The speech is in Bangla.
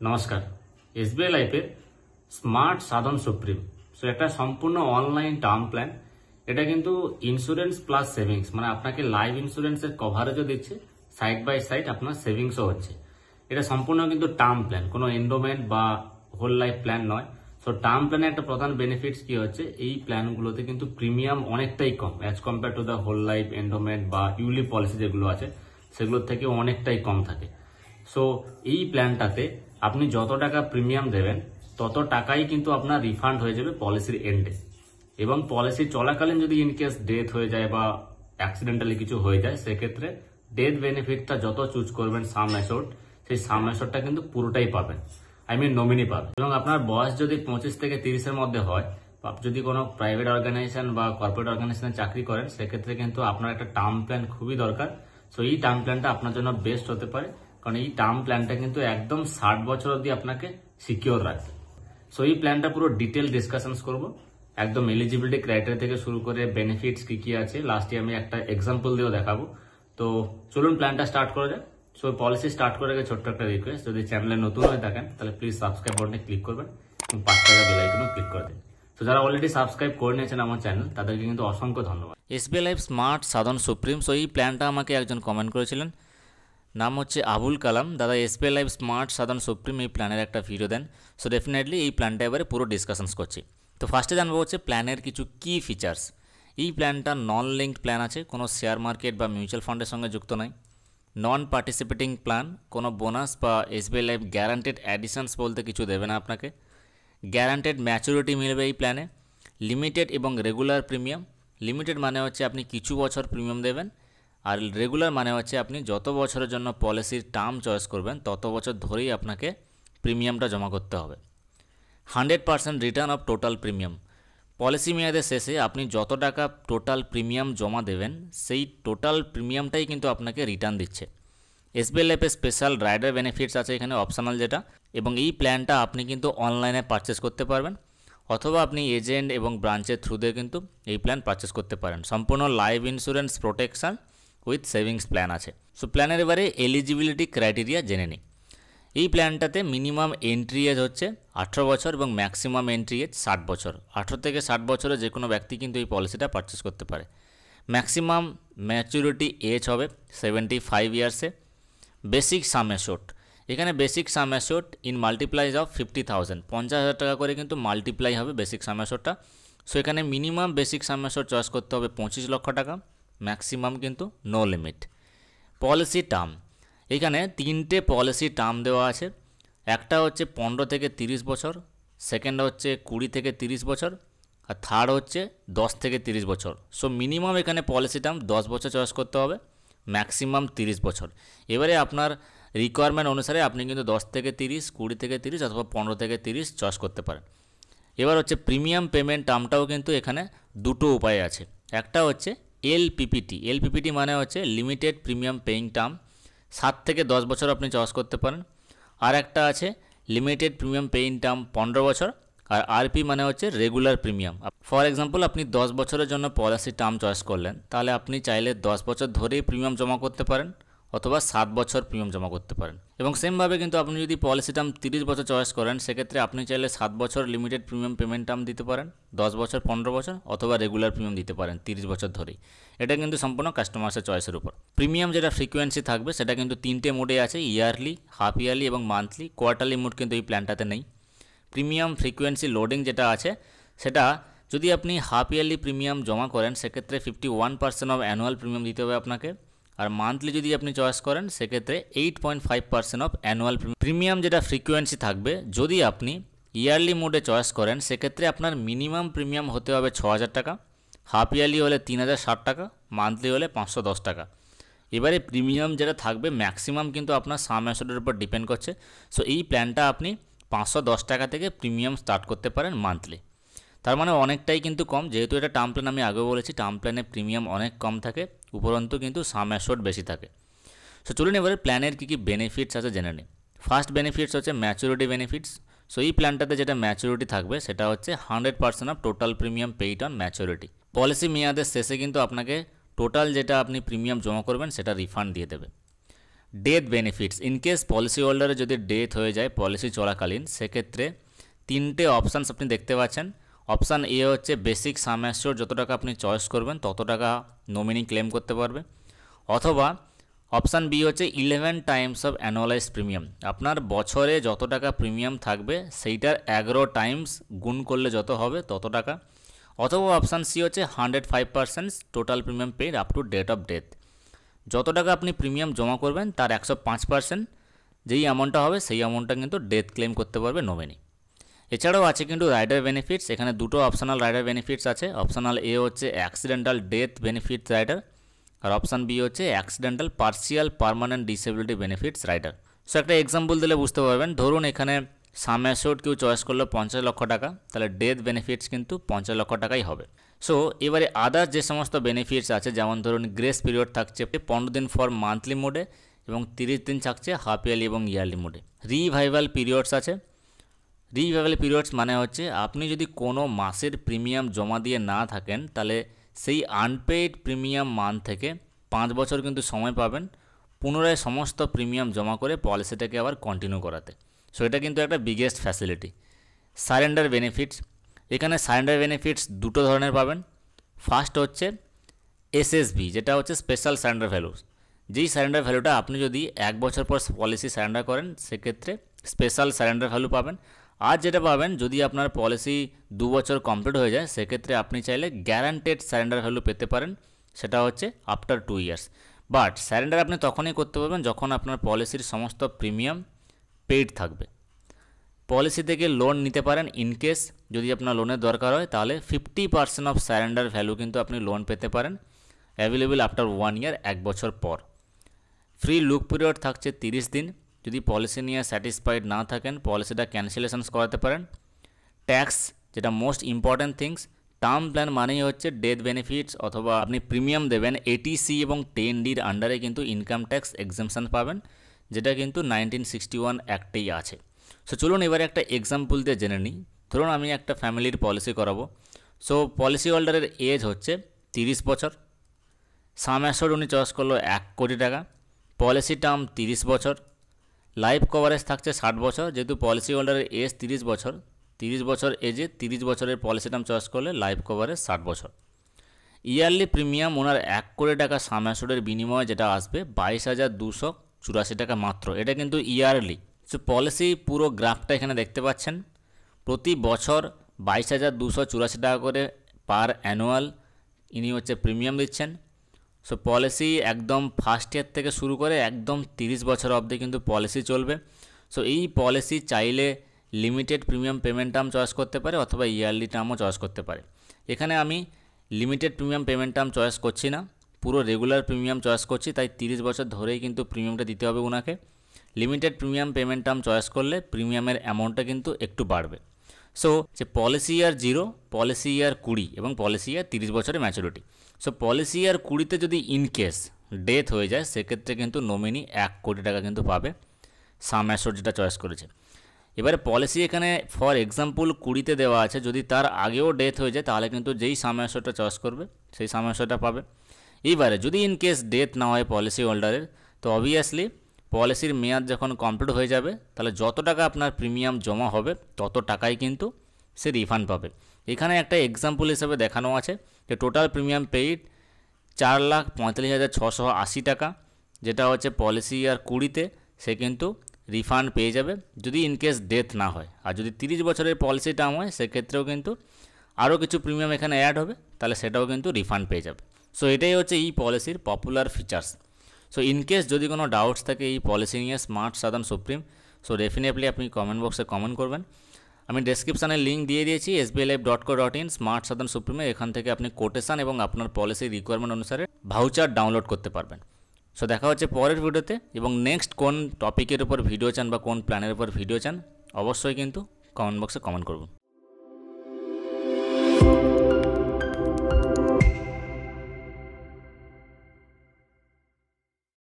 নমস্কার। এসবিআই লাইফের স্মার্ট সাধন সুপ্রিম সো একটা সম্পূর্ণ অনলাইন টার্ম প্ল্যান। এটা কিন্তু ইন্স্যুরেন্স প্লাস সেভিংস, মানে আপনাকে লাইফ ইন্স্যুরেন্সের কভারেজও দিচ্ছে, সাইড বাই সাইড আপনার সেভিংসও হচ্ছে। এটা সম্পূর্ণ কিন্তু টার্ম প্ল্যান, কোনো এন্ডোমেন্ট বা হোল লাইফ প্ল্যান নয়। সো টার্ম প্ল্যানের একটা প্রধান বেনিফিটস কি হচ্ছে, এই প্ল্যানগুলোতে কিন্তু প্রিমিয়াম অনেকটাই কম as compare to the whole life, endowment বা ইউলি পলিসি যেগুলো আছে সেগুলোর থেকে অনেকটাই কম থাকে। সো এই প্ল্যানটাতে আপনি যত টাকা প্রিমিয়াম দেবেন তত টাকাই কিন্তু আপনার রিফান্ড হয়ে যাবে পলিসির এন্ডে। এবং পলিসি চলাকালীন যদি ইনকেস ডেথ হয়ে যায় বা অ্যাক্সিডেন্টালি কিছু হয়ে যায়, সেক্ষেত্রে ডেথ বেনিফিটটা যত চুজ করবেন সাম অ্যাসোর্ড, সেই সাম অ্যাসোর্ডটা কিন্তু পুরোটাই পাবেন, নমিনি পাবেন। এবং আপনার বয়স যদি 25 থেকে 30-এর মধ্যে হয়, যদি কোনো প্রাইভেট অর্গানাইজেশন বা কর্পোরেট অর্গানাইজেশনে চাকরি করেন, সেক্ষেত্রে কিন্তু আপনার একটা টার্ম প্ল্যান খুবই দরকার। সো এই টার্ম প্ল্যানটা আপনার জন্য বেস্ট হতে পারে, কারণ এই টার্ম প্ল্যানটা কিন্তু একদম 60 বছর অবধি আপনাকে সিকিওর রাখবে। সো এই প্ল্যানটা পুরো ডিটেল ডিসকাশনস করব, একদম এলিজিবিলিটি ক্রাইটেরিয়া থেকে শুরু করে বেনিফিটস কি কি আছে, লাস্টে আমি একটা এক্সাম্পল দিয়েও দেখাবো। তো চলুন প্ল্যানটা স্টার্ট করা যায়। সো পলিসি স্টার্ট করার আগে ছোট্ট একটা রিকোয়েস্ট, যদি চ্যানেলে নতুন হয়ে থাকেন তাহলে প্লিজ সাবস্ক্রাইব বাটনে ক্লিক করবেন এবং 5 টাকা বেল আইকনও ক্লিক করে দিন। তো যারা অলরেডি সাবস্ক্রাইব করে নিয়েছেন আমার চ্যানেল, তাদেরকে কিন্তু অসংখ্য ধন্যবাদ। এসবিআই লাইফ স্মার্ট সাধন সুপ্রিম, সো এই প্ল্যানটা আমাকে একজন কমেন্ট করেছিলেন, নাম হচ্ছে আবুল কালাম। দাদা এসবিআই লাইফ স্মার্ট সাধন সুপ্রিম এই প্ল্যানের একটা ভিডিও দেন। সো ডেফিনেটলি এই প্ল্যানটা এবারে পুরো ডিসকাশনস করছি। তো ফার্স্টে জানবো হচ্ছে প্ল্যানের কিছু কি ফিচার্স। এই প্ল্যানটা নন লিঙ্কড প্ল্যান আছে, কোনো শেয়ার মার্কেট বা মিউচুয়াল ফান্ডের সঙ্গে যুক্ত নয়। নন পার্টিসিপেটিং প্ল্যান, কোনো বোনাস বা এসবিআই লাইফ গ্যারান্টেড অ্যাডিশনস বলতে কিছু দেবে না আপনাকে। গ্যারান্টেড ম্যাচুরিটি মিলবে এই প্ল্যানে। লিমিটেড এবং রেগুলার প্রিমিয়াম। লিমিটেড মানে হচ্ছে আপনি কিছু বছর প্রিমিয়াম দেবেন, আর রেগুলার মানে হচ্ছে আপনি যত বছরের জন্য পলিসির টার্ম চয়েস করবেন তত বছর ধরেই আপনাকে প্রিমিয়ামটা জমা করতে হবে। 100% return of total premium. Policy মেয়াদের শেষে আপনি যত টাকা টোটাল প্রিমিয়াম জমা দেবেন সেই টোটাল প্রিমিয়ামটাই কিন্তু আপনাকে রিটার্ন দিচ্ছে। এসবিআই লাইফে স্পেশাল রাইডার বেনিফিটস আছে এখানে অপশনাল যেটা, এবং এই প্ল্যানটা আপনি কিন্তু অনলাইনে পারচেস করতে পারবেন, অথবা আপনি এজেন্ট এবং ব্রাঞ্চের থ্রুতে কিন্তু এই প্ল্যান পারচেস করতে পারেন। সম্পূর্ণ life insurance protection with savings plan আছে। সো প্ল্যানের এবারে এলিজিবিলিটি ক্রাইটেরিয়া জেনে নিই। এই প্ল্যানটাতে মিনিমাম এন্ট্রি এজ হচ্ছে 18 বছর এবং ম্যাক্সিমাম এন্ট্রি এজ 60 বছর। 18 থেকে 60 বছরে যে কোনো ব্যক্তি কিন্তু এই পলিসিটা পারচেস করতে পারে। ম্যাক্সিমাম ম্যাচুরিটি এজ হবে 75 ইয়ার্সে। বেসিক সাম অ্যাসোর্ট, এখানে বেসিক সাম অ্যাসোর্ট ইন মাল্টিপ্লাইজ অফ 50,000, 50,000 টাকা করে কিন্তু মাল্টিপ্লাই হবে বেসিক সাম অ্যাসোর্টটা। সো এখানে মিনিমাম বেসিক সাম অ্যাসোর্ট চয়েস করতে হবে 25 লক্ষ টাকা, ম্যাক্সিমাম কিন্তু নো লিমিট। পলিসি টার্ম, এখানে 3টে পলিসি টার্ম দেওয়া আছে। একটা হচ্ছে 15 থেকে 30 বছর, সেকেন্ড হচ্ছে 20 থেকে 30 বছর, আর থার্ড হচ্ছে 10 থেকে 30 বছর। সো মিনিমাম এখানে পলিসি টার্ম 10 বছর চয়েস করতে হবে, ম্যাক্সিমাম 30 বছর। এবারে আপনার রিকোয়ারমেন্ট অনুসারে আপনি কিন্তু 10 থেকে 30, 20 থেকে 30 অথবা 15 থেকে 30 চয়েস করতে পারেন। এবার হচ্ছে প্রিমিয়াম পেমেন্ট টার্মটাও কিন্তু এখানে দুটো উপায় আছে। একটা হচ্ছে এলপিপিটি। এলপিপিটি মানে হচ্ছে লিমিটেড প্রিমিয়াম পেইং টার্ম, 7 থেকে 10 বছর আপনি চয়েস করতে পারেন। আর একটা আছে লিমিটেড প্রিমিয়াম পেইং টার্ম 15 বছর, আর আরপি মানে হচ্ছে রেগুলার প্রিমিয়াম। ফর এক্সাম্পল আপনি 10 বছরের জন্য পলিসি টার্ম চয়েস করলেন, তাহলে আপনি চাইলে 10 বছর ধরেই প্রিমিয়াম জমা করতে পারেন, অথবা 7 বছর প্রিমিয়াম জমা করতে পারেন। এবং সেমভাবে কিন্তু আপনি যদি পলিসি টার্ম 30 বছর চয়েস করেন, সেক্ষেত্রে আপনি চাইলে 7 বছর লিমিটেড প্রিমিয়াম পেমেন্ট টার্ম দিতে পারেন, 10 বছর 15 বছর, অথবা রেগুলার প্রিমিয়াম দিতে পারেন 30 বছর ধরেই। এটা কিন্তু সম্পূর্ণ কাস্টমার্সের চয়েসের উপর। প্রিমিয়াম যেটা ফ্রিকোয়েন্সি থাকবে সেটা কিন্তু 3টে মোডে আছে, ইয়ারলি, হাফ ইয়ারলি এবং মান্থলি। কোয়ার্টারলি মোড কিন্তু এই প্ল্যানটাতে নেই। প্রিমিয়াম ফ্রিকোয়েন্সি লোডিং যেটা আছে, সেটা যদি আপনি হাফ ইয়ারলি প্রিমিয়াম জমা করেন সেক্ষেত্রে 51% অফ অ্যানুয়াল প্রিমিয়াম দিতে হবে আপনাকে, আর মান্থলি যদি আপনি চয়েস করেন সেক্ষেত্রে 8.5% অফ অ্যানুয়াল প্রিমিয়াম যেটা ফ্রিকোয়েন্সি থাকবে। যদি আপনি ইয়ারলি মোডে চয়েস করেন সেক্ষেত্রে আপনার মিনিমাম প্রিমিয়াম হতে হবে 6,000 টাকা, হাফ ইয়ারলি হলে 3,060 টাকা, মান্থলি হলে 510 টাকা। এবারে প্রিমিয়াম যেটা থাকবে ম্যাক্সিমাম কিন্তু আপনার সাম অ্যাসোর্টের উপর ডিপেন্ড করছে। সো এই প্ল্যানটা আপনি 510 টাকা থেকে প্রিমিয়াম স্টার্ট করতে পারেন মান্থলি। তার মানে অনেকটাই কিন্তু কম, যেহেতু এটা টার্ম প্ল্যান, আমি আগেও বলেছি টার্ম প্ল্যানে প্রিমিয়াম অনেক কম থাকে, উপরন্তু কিন্তু সাম অ্যাসোর্ট বেশি থাকে। সো চলুন এবারে প্ল্যানের কী কী বেনিফিটস আছে জেনে নিই। ফার্স্ট বেনিফিটস হচ্ছে ম্যাচুরিটি বেনিফিটস। সো এই প্ল্যানটাতে যেটা ম্যাচুরিটি থাকবে সেটা হচ্ছে 100% of total premium paid on maturity. Policy মেয়াদের শেষে কিন্তু আপনাকে টোটাল যেটা আপনি প্রিমিয়াম জমা করবেন সেটা রিফান্ড দিয়ে দেবে। ডেথ বেনিফিটস, ইনকেস পলিসি হোল্ডারে যদি ডেথ হয়ে যায় পলিসি চলাকালীন, সেক্ষেত্রে তিনটে অপশানস আপনি দেখতে পাচ্ছেন। অপশান এ হচ্ছে বেসিক সাম অ্যাসিওর, যত টাকা আপনি চয়েস করবেন তত টাকা নমিনি ক্লেম করতে পারবে। অথবা অপশান বি হচ্ছে 11 টাইমস অফ অ্যানুয়ালাইজ প্রিমিয়াম, আপনার বছরে যত টাকা প্রিমিয়াম থাকবে সেইটার 11 টাইমস গুণ করলে যত হবে তত টাকা। অথবা অপশান সি হচ্ছে 105% total premium paid up to date of death, যত টাকা আপনি প্রিমিয়াম জমা করবেন তার 105% যেই অ্যামাউন্টটা হবে সেই অ্যামাউন্টটা কিন্তু ডেথ ক্লেম করতে পারবে নমিনি। এছাড়াও আছে কিন্তু রাইডার বেনিফিটস, এখানে দুটো অপশনাল রাইডার বেনিফিটস আছে। অপশনাল এ হচ্ছে অ্যাক্সিডেন্টাল ডেথ বেনিফিটস রাইডার, আর অপশান বি হচ্ছে accidental partial permanent disability benefits rider. So একটা এক্সাম্পল দিলে বুঝতে পারবেন, ধরুন এখানে সাম অ্যাসিওর্ড কেউ চয়েস করলো 50 লক্ষ টাকা, তাহলে ডেথ বেনিফিটস কিন্তু 50 লক্ষ টাকাই হবে। সো এবারে আদার্স যে সমস্ত বেনিফিটস আছে, যেমন ধরুন গ্রেস পিরিয়ড থাকছে 15 দিন ফর মান্থলি মোডে এবং 30 দিন থাকছে হাফ ইয়ারলি এবং ইয়ারলি মোডে। রিভাইভাল পিরিয়ডস আছে। রিভাইভাল পিরিয়ডস মানে হচ্ছে আপনি যদি কোনো মাসের প্রিমিয়াম জমা দিয়ে না থাকেন, তাহলে সেই আনপেইড প্রিমিয়াম মান্থ থেকে 5 বছর কিন্তু সময় পাবেন পুনরায় সমস্ত প্রিমিয়াম জমা করে পলিসিটাকে আবার কন্টিনিউ করাতে। সো এটা কিন্তু একটা বিগেস্ট ফ্যাসিলিটি। সারেন্ডার বেনিফিটস, এখানে সারেন্ডার বেনিফিটস দুটো ধরনের পাবেন। ফার্স্ট হচ্ছে এসএসভি, যেটা হচ্ছে স্পেশাল সারেন্ডার ভ্যালু। যেই সারেন্ডার ভ্যালুটা আপনি যদি 1 বছর পর পলিসি সারেন্ডার করেন সেক্ষেত্রে স্পেশাল সারেন্ডার ভ্যালু পাবেন। আর যেটা পাবেন যদি আপনার পলিসি 2 বছর কমপ্লিট হয়ে যায় সেক্ষেত্রে আপনি চাইলে গ্যারান্টেড সারেন্ডার ভ্যালু পেতে পারেন, সেটা হচ্ছে আফটার 2 ইয়ার্স। বাট সারেন্ডার আপনি তখনই করতে পারবেন যখন আপনার পলিসির সমস্ত প্রিমিয়াম পেইড থাকবে। পলিসি থেকে লোন নিতে পারেন, ইনকেস যদি আপনার লোনের দরকার হয় তাহলে 50% অফ সারেন্ডার ভ্যালু কিন্তু আপনি লোন পেতে পারেন, অ্যাভেলেবল আফটার 1 ইয়ার, 1 বছর পর। ফ্রি লুক পিরিয়ড থাকছে 30 দিন, যদি পলিসি নিয়ে স্যাটিসফাইড না থাকেন পলিসিটা ক্যান্সেলেশনস করাতে পারেন। ট্যাক্স, যেটা most important things, term plan মানেই হচ্ছে ডেথ বেনিফিটস অথবা আপনি প্রিমিয়াম দেবেন 80C এবং 10Dর আন্ডারে কিন্তু ইনকাম ট্যাক্স এক্সামশন পাবেন, যেটা কিন্তু 1961 অ্যাক্টেই আছে। সো চলুন এবারে একটা এক্সাম্পল দিয়ে জেনে নিই। ধরুন আমি একটা ফ্যামিলির পলিসি করাবো। সো পলিসি হোল্ডারের এজ হচ্ছে 30 বছর, সাম অ্যাসিওর্ড উনি চয়েস করলো 1 কোটি টাকা, পলিসি টার্ম 30 বছর, লাইফ কভারেজ থাকছে 60 বছর। যেহেতু পলিসি হোল্ডারের এজ 30 বছর, 30 বছর এজে 30 বছরের পলিসি টার্ম চয়েস করলে লাইফ কভারেজ 60 বছর। ইয়ারলি প্রিমিয়াম ওনার 1 কোটি টাকা সাম অ্যাসিওর্ডের বিনিময়ে যেটা আসবে 22,284 টাকা মাত্র, এটা কিন্তু ইয়ারলি। সো পলিসি পুরো গ্রাফটা এখানে দেখতে পাচ্ছেন, প্রতি বছর 22,284 টাকা করে পার অ্যানুয়াল ইনি হচ্ছে প্রিমিয়াম দিচ্ছেন। সো পলিসি একদম ফার্স্ট ইয়ার থেকে শুরু করে একদম 30 বছর অবধি কিন্তু পলিসি চলবে। সো এই পলিসি চাইলে limited premium payment term choice করতে পারে অথবা ইয়ারলি টার্মও চয়েস করতে পারে। এখানে আমি limited premium payment term choice করছি না, পুরো রেগুলার প্রিমিয়াম চয়েস করছি, তাই 30 বছর ধরেই কিন্তু প্রিমিয়ামটা দিতে হবে ওনাকে। Limited premium payment term choice করলে প্রিমিয়ামের অ্যামাউন্টটা কিন্তু একটু বাড়বে। সো যে পলিসি ইয়ার 0, পলিসি ইয়ার 20 এবং পলিসি ইয়ার 30 বছরের ম্যাচুরিটি। সো পলিসি ইয়ার 20-তে যদি ইনকেস ডেথ হয়ে যায় সেক্ষেত্রে কিন্তু নমিনি 1 কোটি টাকা কিন্তু পাবে সাম অ্যাসিওর্ড যেটা চয়েস করেছে। এবারে পলিসি এখানে ফর এক্সাম্পল 20-তে দেওয়া আছে, যদি তার আগেও ডেথ হয়ে যায় তাহলে কিন্তু যেই সাম অ্যাসিওর্ডটা চয়েস করবে সেই সাম অ্যাসিওর্ডটা পাবে। এইবারে যদি ইনকেস ডেথ না হয় পলিসি হোল্ডারের, তো অবভিয়াসলি পলিসির মেয়াদ যখন কমপ্লিট হয়ে যাবে তাহলে যত টাকা আপনার প্রিমিয়াম জমা হবে তত টাকাই কিন্তু সে রিফান্ড পাবে। এখানে একটা এক্সাম্পল হিসেবে দেখানো আছে যে টোটাল প্রিমিয়াম পেইড 4,45,680 টাকা, যেটা হচ্ছে পলিসি ইয়ার 20-তে সে কিন্তু রিফান্ড পেয়ে যাবে যদি ইনকেস ডেথ না হয়। আর যদি 30 বছরের পলিসি টার্ম হয় সেক্ষেত্রেও কিন্তু আরও কিছু প্রিমিয়াম এখানে অ্যাড হবে, তাহলে সেটাও কিন্তু রিফান্ড পেয়ে যাবে। সো এটাই হচ্ছে এই পলিসির পপুলার ফিচার্স। সো ইনকেস যদি কোনো ডাউটস থাকে এই পলিসি নিয়ে স্মার্ট সাদান সুপ্রিম, সো ডেফিনেটলি আপনি কমেন্ট বক্সে কমেন্ট করবেন। আমি ডেসক্রিপশানে লিঙ্ক দিয়ে দিয়েছি sbilife.co.in স্মার্ট সাদান সুপ্রিমে, এখান থেকে আপনি কোটেশন এবং আপনার পলিসির রিকোয়ারমেন্ট অনুসারে ভাউচার ডাউনলোড করতে পারবেন। সো দেখা হচ্ছে পরের ভিডিওতে, এবং নেক্সট কোন টপিকের উপর ভিডিও চান বা কোন প্ল্যানের উপর ভিডিও চান অবশ্যই কিন্তু কমেন্ট বক্সে কমেন্ট করুন।